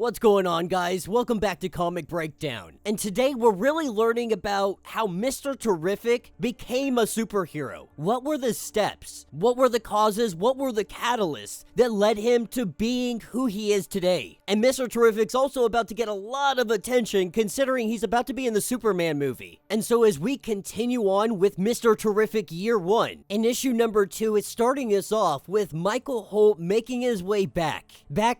What's going on, guys? Welcome back to Comic Breakdown. And today we're really learning about how Mr. Terrific became a superhero. What were the steps? What were the causes? What were the catalysts that led him to being who he is today? And Mr. Terrific's also about to get a lot of attention considering he's about to be in the Superman movie. And so as we continue on with Mr. Terrific Year 1, in issue number 2, it's starting us off with Michael Holt making his way back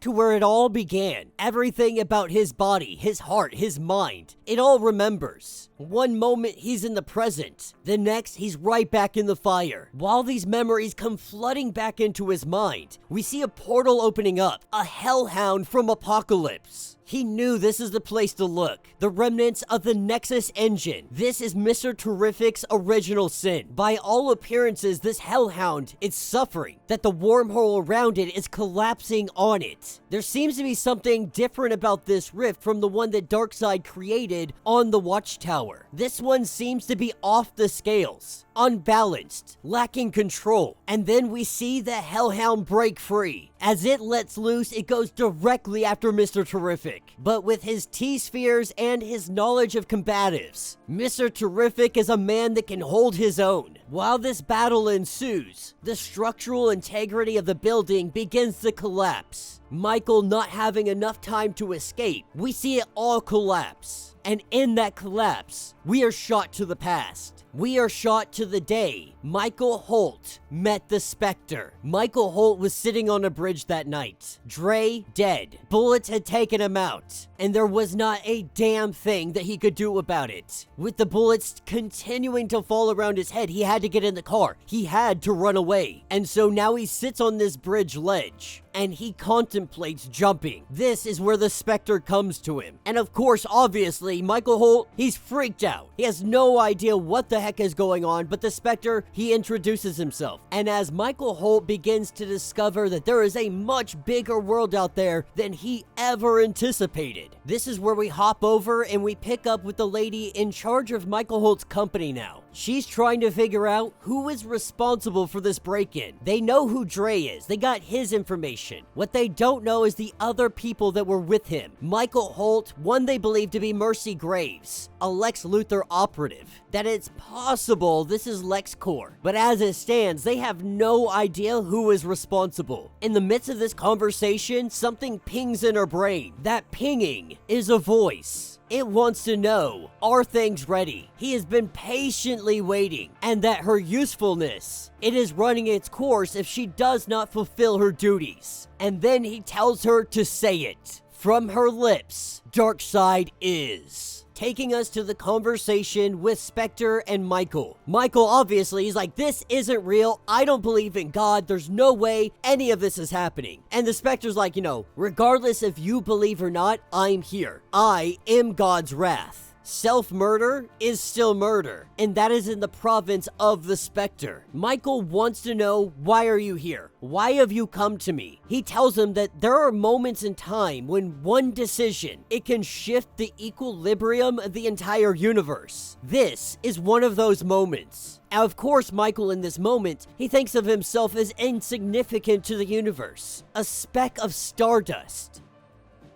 to where it all began. Everything about his body, his heart, his mind, it all remembers. One moment he's in the present, the next he's right back in the fire. While these memories come flooding back into his mind, we see a portal opening up, a hellhound from Apocalypse. He knew this is the place to look. The remnants of the Nexus engine. This is Mr. Terrific's original sin. By all appearances, this hellhound is suffering, that the wormhole around it is collapsing on it. There seems to be something different about this rift from the one that Darkseid created on the Watchtower. This one seems to be off the scales, unbalanced, lacking control. And then we see the hellhound break free. As it lets loose, it goes directly after Mr. Terrific. But with his T-spheres and his knowledge of combatives, Mr. Terrific is a man that can hold his own. While this battle ensues, the structural integrity of the building begins to collapse. Michael not having enough time to escape, we see it all collapse. And in that collapse, we are shot to the past. We are shot to the day Michael Holt met the Spectre. Michael Holt was sitting on a bridge that night. Dre dead. Bullets had taken him out, and there was not a damn thing that he could do about it. With the bullets continuing to fall around his head, he had to get in the car. He had to run away. And so now he sits on this bridge ledge, and he contemplates jumping. This is where the Spectre comes to him. And of course, obviously, Michael Holt, he's freaked out. He has no idea what the heck is going on, but the Spectre, he introduces himself. And as Michael Holt begins to discover that there is a much bigger world out there than he ever anticipated, this is where we hop over and we pick up with the lady in charge of Michael Holt's company now. She's trying to figure out who is responsible for this break-in. They know who Dre is. They got his information. What they don't know is the other people that were with him. Michael Holt, one they believe to be Mercy Graves, a Lex Luthor operative. That it's possible this is LexCorp. But as it stands, they have no idea who is responsible. In the midst of this conversation, something pings in her brain. That pinging is a voice. It wants to know, are things ready? He has been patiently waiting, and that her usefulness, it is running its course if she does not fulfill her duties. And then he tells her to say it. From her lips, Darkseid is. Taking us to the conversation with Spectre and Michael. Michael, obviously, is like, this isn't real. I don't believe in God. There's no way any of this is happening. And the Spectre's like, regardless if you believe or not, I'm here. I am God's wrath. Self-murder is still murder, and that is in the province of the Spectre. Michael wants to know, why are you here? Why have you come to me? He tells him that there are moments in time when one decision, it can shift the equilibrium of the entire universe. This is one of those moments. Now, of course, Michael in this moment, he thinks of himself as insignificant to the universe, a speck of stardust.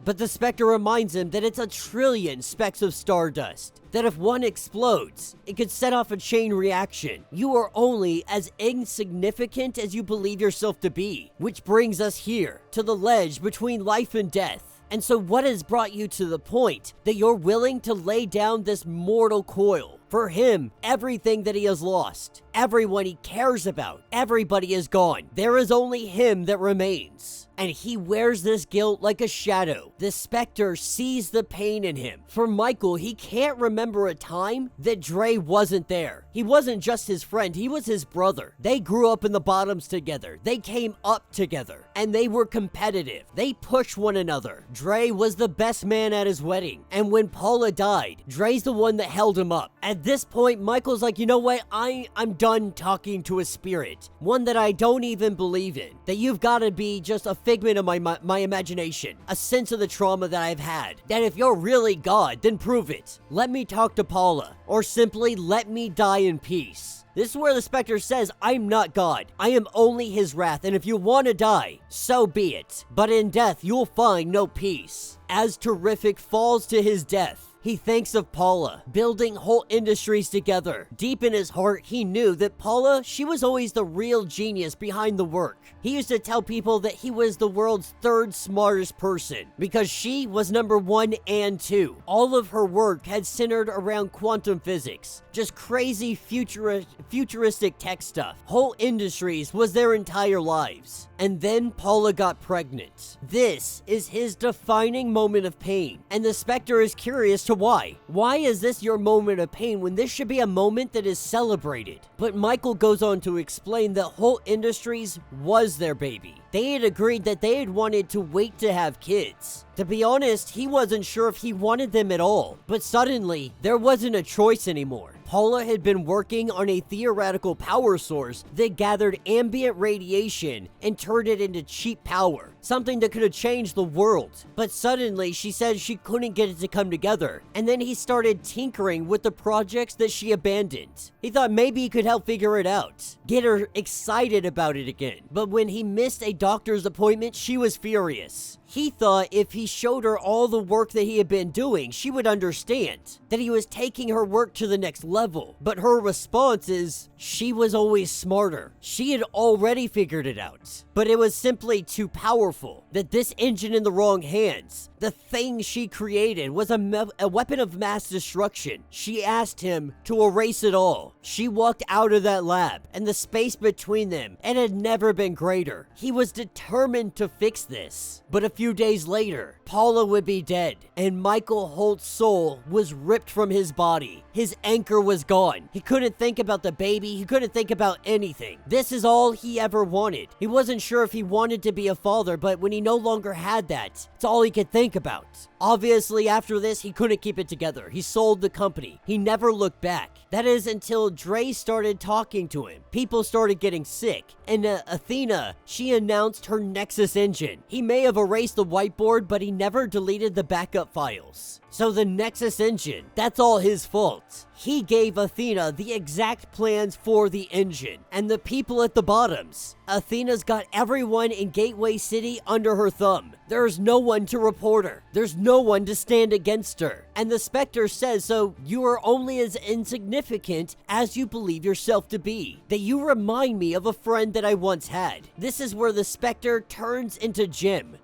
But the Spectre reminds him that it's a trillion specks of stardust, that if one explodes, it could set off a chain reaction. You are only as insignificant as you believe yourself to be, which brings us here, to the ledge between life and death. And so what has brought you to the point that you're willing to lay down this mortal coil? For him, everything that he has lost, everyone he cares about, everybody is gone. There is only him that remains. And he wears this guilt like a shadow. The Spectre sees the pain in him. For Michael, he can't remember a time that Dre wasn't there. He wasn't just his friend, he was his brother. They grew up in the bottoms together. They came up together. And they were competitive. They pushed one another. Dre was the best man at his wedding. And when Paula died, Dre's the one that held him up. At this point, Michael's like, you know what? I'm done talking to a spirit. One that I don't even believe in. That you've got to be just a figment of my imagination, a sense of the trauma that I've had. That if you're really God, then prove it. Let me talk to Paula, or simply let me die in peace. This is where the Spectre says, I'm not God. I am only his wrath, and if you want to die, so be it. But in death, you'll find no peace. As Terrific falls to his death, he thinks of Paula, building Holt Industries together. Deep in his heart, he knew that Paula, she was always the real genius behind the work. He used to tell people that he was the world's third smartest person because she was number 1 and 2. All of her work had centered around quantum physics, just crazy futuristic tech stuff. Holt Industries was their entire lives. And then Paula got pregnant. This is his defining moment of pain, and the Spectre is curious to why. Why is this your moment of pain when this should be a moment that is celebrated? But Michael goes on to explain that Holt Industries was their baby. They had agreed that they had wanted to wait to have kids. To be honest, he wasn't sure if he wanted them at all. But suddenly, there wasn't a choice anymore. Paula had been working on a theoretical power source that gathered ambient radiation and turned it into cheap power, something that could have changed the world. But suddenly, she said she couldn't get it to come together, and then he started tinkering with the projects that she abandoned. He thought maybe he could help figure it out, get her excited about it again. But when he missed a doctor's appointment, she was furious. He thought if he showed her all the work that he had been doing, she would understand that he was taking her work to the next level. But her response is, she was always smarter. She had already figured it out. But it was simply too powerful. That this engine in the wrong hands, the thing she created, was a weapon of mass destruction. She asked him to erase it all. She walked out of that lab, and the space between them, it had never been greater. He was determined to fix this. But a few days later, Paula would be dead, and Michael Holt's soul was ripped from his body. His anchor was gone. He couldn't think about the baby. He couldn't think about anything. This is all he ever wanted. He wasn't sure if he wanted to be a father, but when he no longer had that, it's all he could think about. Obviously, after this, he couldn't keep it together. He sold the company. He never looked back. That is until Dre started talking to him. People started getting sick. And Athena, she announced her Nexus engine. He may have erased the whiteboard, but he never deleted the backup files. So the Nexus engine, that's all his fault. He gave Athena the exact plans for the engine and the people at the bottoms. Athena's got everyone in Gateway City under her thumb. There's no one to report her. There's no one to stand against her. And the Spectre says, so you are only as insignificant as you believe yourself to be. That you remind me of a friend that I once had. This is where the Spectre turns into Jim.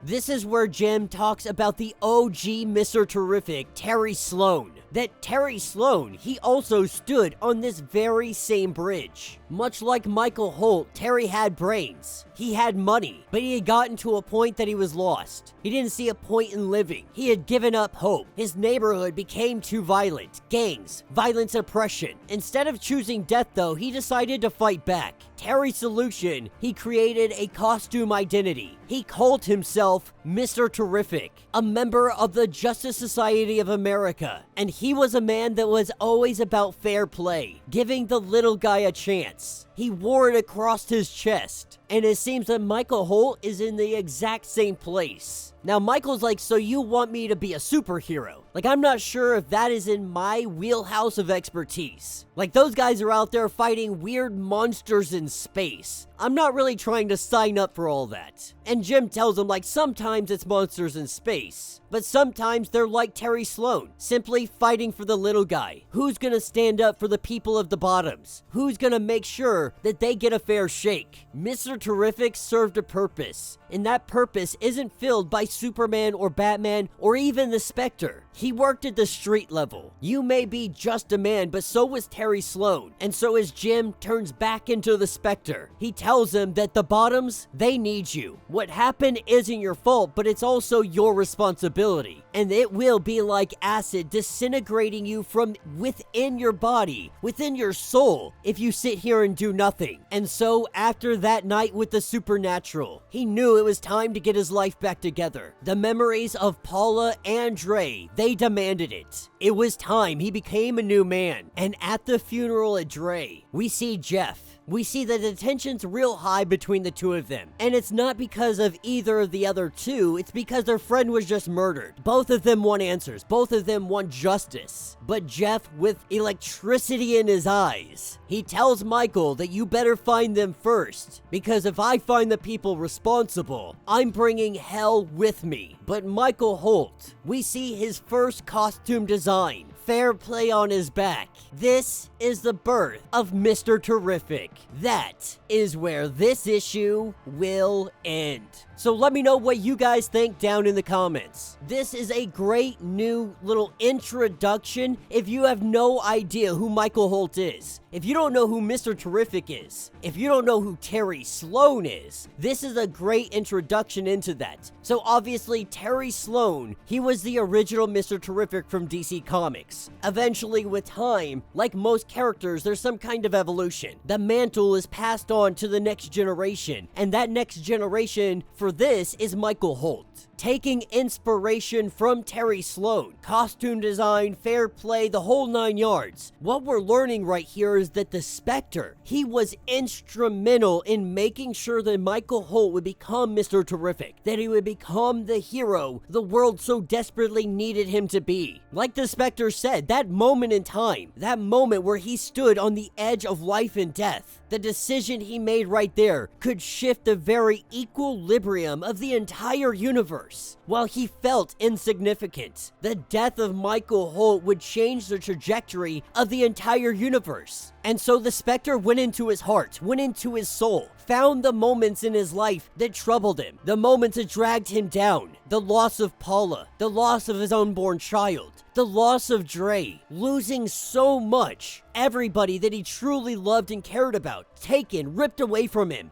This is where Jim talks about the OG Mr. Terrific, Terry Sloan. That Terry Sloan, he also stood on this very same bridge. Much like Michael Holt, Terry had brains. He had money, but he had gotten to a point that he was lost. He didn't see a point in living. He had given up hope. His neighborhood became too violent. Gangs, violence, oppression. Instead of choosing death though, he decided to fight back. Terry's solution, he created a costume identity. He called himself Mr. Terrific, a member of the Justice Society of America. And he was a man that was always about fair play, giving the little guy a chance. He wore it across his chest. And it seems that Michael Holt is in the exact same place. Now, Michael's like, so you want me to be a superhero? Like, I'm not sure if that is in my wheelhouse of expertise. Like, those guys are out there fighting weird monsters in space. I'm not really trying to sign up for all that. And Jim tells him, like, sometimes it's monsters in space, but sometimes they're like Terry Sloan, simply fighting for the little guy. Who's gonna stand up for the people of the bottoms? Who's gonna make sure that they get a fair shake? Mr. Terrific served a purpose, and that purpose isn't filled by Superman or Batman or even the Spectre. He worked at the street level. You may be just a man, but so was Terry Sloan. And so as Jim turns back into the Spectre, he tells him that the bottoms, they need you. What happened isn't your fault, but it's also your responsibility. And it will be like acid disintegrating you from within your body, within your soul, if you sit here and do nothing. And so after that night with the supernatural, he knew it was time to get his life back together. The memories of Paula and Dre, they demanded it. It was time he became a new man. And at the funeral at Dre, we see Jeff. We see that the tension's real high between the two of them. And it's not because of either of the other two, it's because their friend was just murdered. Both of them want answers. Both of them want justice. But Jeff, with electricity in his eyes, he tells Michael that you better find them first, because if I find the people responsible, I'm bringing hell with me. But Michael Holt, we see his first costume design. Fair play on his back. This is the birth of Mr. Terrific. That is where this issue will end. So let me know what you guys think down in the comments. This is a great new little introduction if you have no idea who Michael Holt is. If you don't know who Mr. Terrific is, if you don't know who Terry Sloan is, this is a great introduction into that. So obviously Terry Sloan, he was the original Mr. Terrific from DC Comics. Eventually with time, like most characters, there's some kind of evolution. The mantle is passed on to the next generation, and that next generation for this is Michael Holt. Taking inspiration from Terry Sloan, costume design, fair play, the whole 9 yards. What we're learning right here is that the Spectre, he was instrumental in making sure that Michael Holt would become Mr. Terrific, that he would become the hero the world so desperately needed him to be. Like the Spectre said, that moment in time, that moment where he stood on the edge of life and death, the decision he made right there could shift the very equilibrium of the entire universe. While he felt insignificant, the death of Michael Holt would change the trajectory of the entire universe. And so the Spectre went into his heart, went into his soul, found the moments in his life that troubled him, the moments that dragged him down, the loss of Paula, the loss of his unborn child, the loss of Dre, losing so much, everybody that he truly loved and cared about, taken, ripped away from him.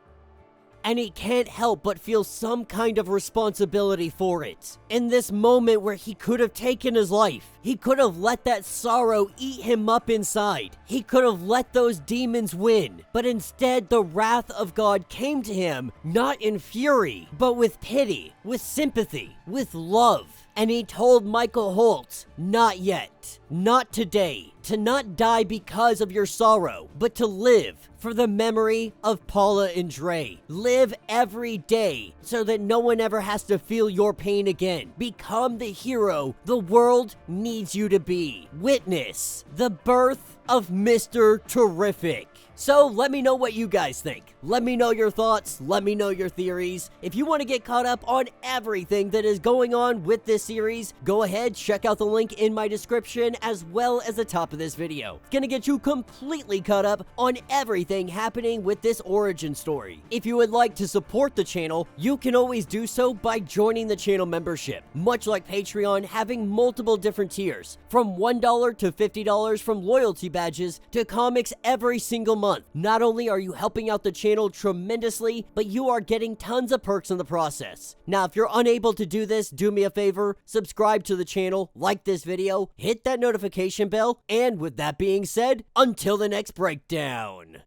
And he can't help but feel some kind of responsibility for it. In this moment where he could have taken his life, he could have let that sorrow eat him up inside. He could have let those demons win. But instead, the wrath of God came to him, not in fury, but with pity, with sympathy, with love. And he told Michael Holt, not yet, not today, to not die because of your sorrow, but to live for the memory of Paula and Dre. Live every day so that no one ever has to feel your pain again. Become the hero the world needs you to be. Witness the birth of Mr. Terrific. So let me know what you guys think. Let me know your thoughts. Let me know your theories. If you want to get caught up on everything that is going on with this series, go ahead, check out the link in my description as well as the top of this video. It's gonna get you completely caught up on everything happening with this origin story. If you would like to support the channel, you can always do so by joining the channel membership. Much like Patreon, having multiple different tiers, from $1 to $50, from loyalty badges to comics every single month. Not only are you helping out the channel tremendously, but you are getting tons of perks in the process. Now, if you're unable to do this, do me a favor, subscribe to the channel, like this video, hit that notification bell, and with that being said, until the next breakdown.